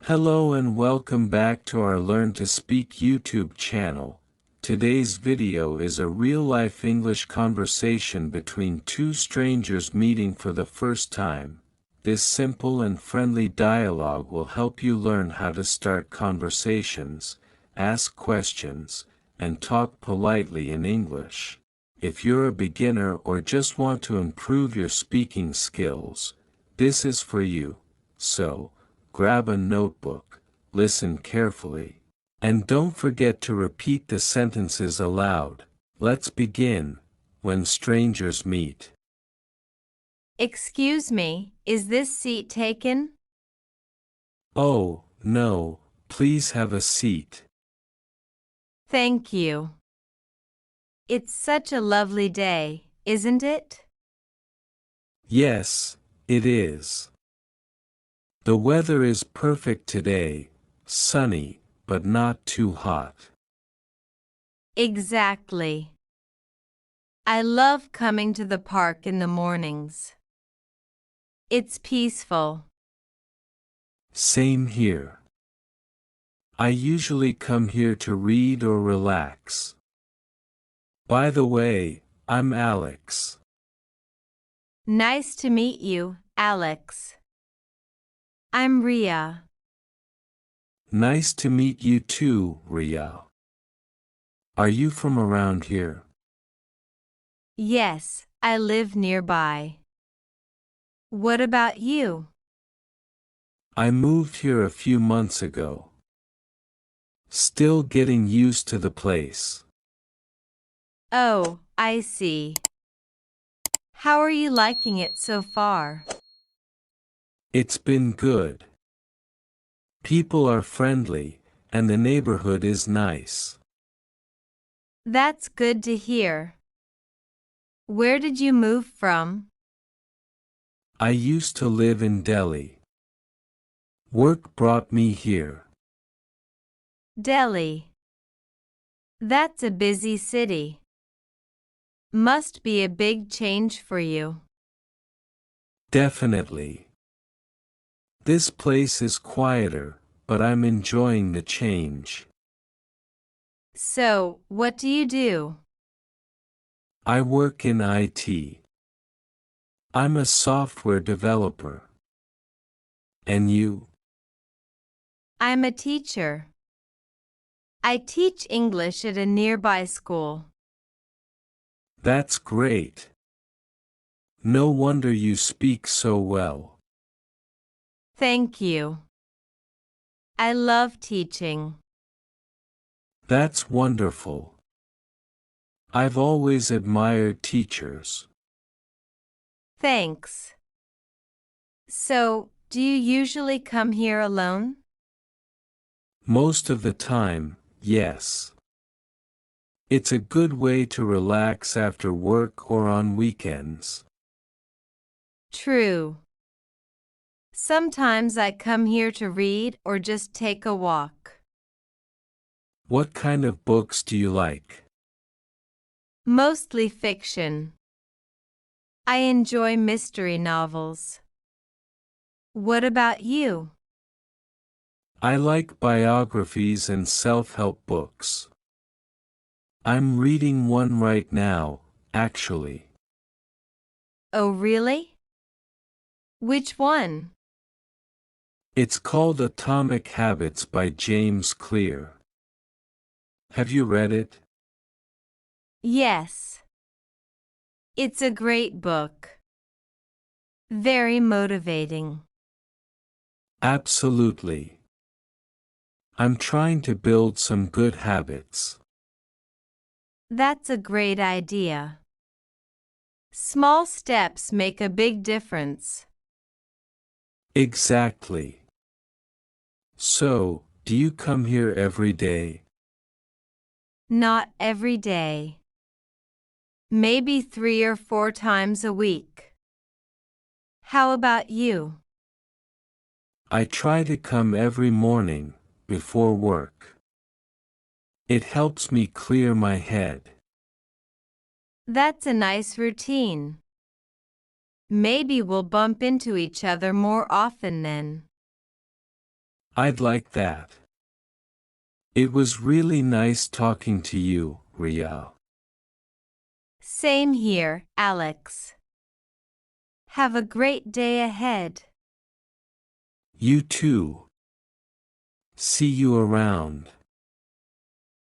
Hello and welcome back to our Learn to Speak YouTube channel. Today's video is a real-life English conversation between two strangers meeting for the first time. This simple and friendly dialogue will help you learn how to start conversations, ask questions, and talk politely in English. If you're a beginner or just want to improve your speaking skills, this is for you. So, grab a notebook, listen carefully, and don't forget to repeat the sentences aloud. Let's begin. When strangers meet. Excuse me, is this seat taken? Oh, no, please have a seat. Thank you. It's such a lovely day, isn't it? Yes, it is. The weather is perfect today, sunny, but not too hot. Exactly. I love coming to the park in the mornings. It's peaceful. Same here. I usually come here to read or relax. By the way, I'm Alex. Nice to meet you, Alex. I'm Ria. Nice to meet you too, Ria. Are you from around here? Yes, I live nearby. What about you? I moved here a few months ago. Still getting used to the place. Oh, I see. How are you liking it so far? It's been good. People are friendly, and the neighborhood is nice. That's good to hear. Where did you move from? I used to live in Delhi. Work brought me here. Delhi. That's a busy city. Must be a big change for you. Definitely. This place is quieter, but I'm enjoying the change. So, what do you do? I work in IT. I'm a software developer. And you? I'm a teacher. I teach English at a nearby school. That's great. No wonder you speak so well. Thank you. I love teaching. That's wonderful. I've always admired teachers. Thanks. So, do you usually come here alone? Most of the time, yes. It's a good way to relax after work or on weekends. True. Sometimes I come here to read or just take a walk. What kind of books do you like? Mostly fiction. I enjoy mystery novels. What about you? I like biographies and self-help books. I'm reading one right now, actually. Oh, really? Which one? It's called Atomic Habits by James Clear. Have you read it? Yes. It's a great book. Very motivating. Absolutely. I'm trying to build some good habits. That's a great idea. Small steps make a big difference. Exactly. So, do you come here every day? Not every day. Maybe 3 or 4 times a week. How about you? I try to come every morning, before work. It helps me clear my head. That's a nice routine. Maybe we'll bump into each other more often then. I'd like that. It was really nice talking to you, Ria. Same here, Alex. Have a great day ahead. You too. See you around.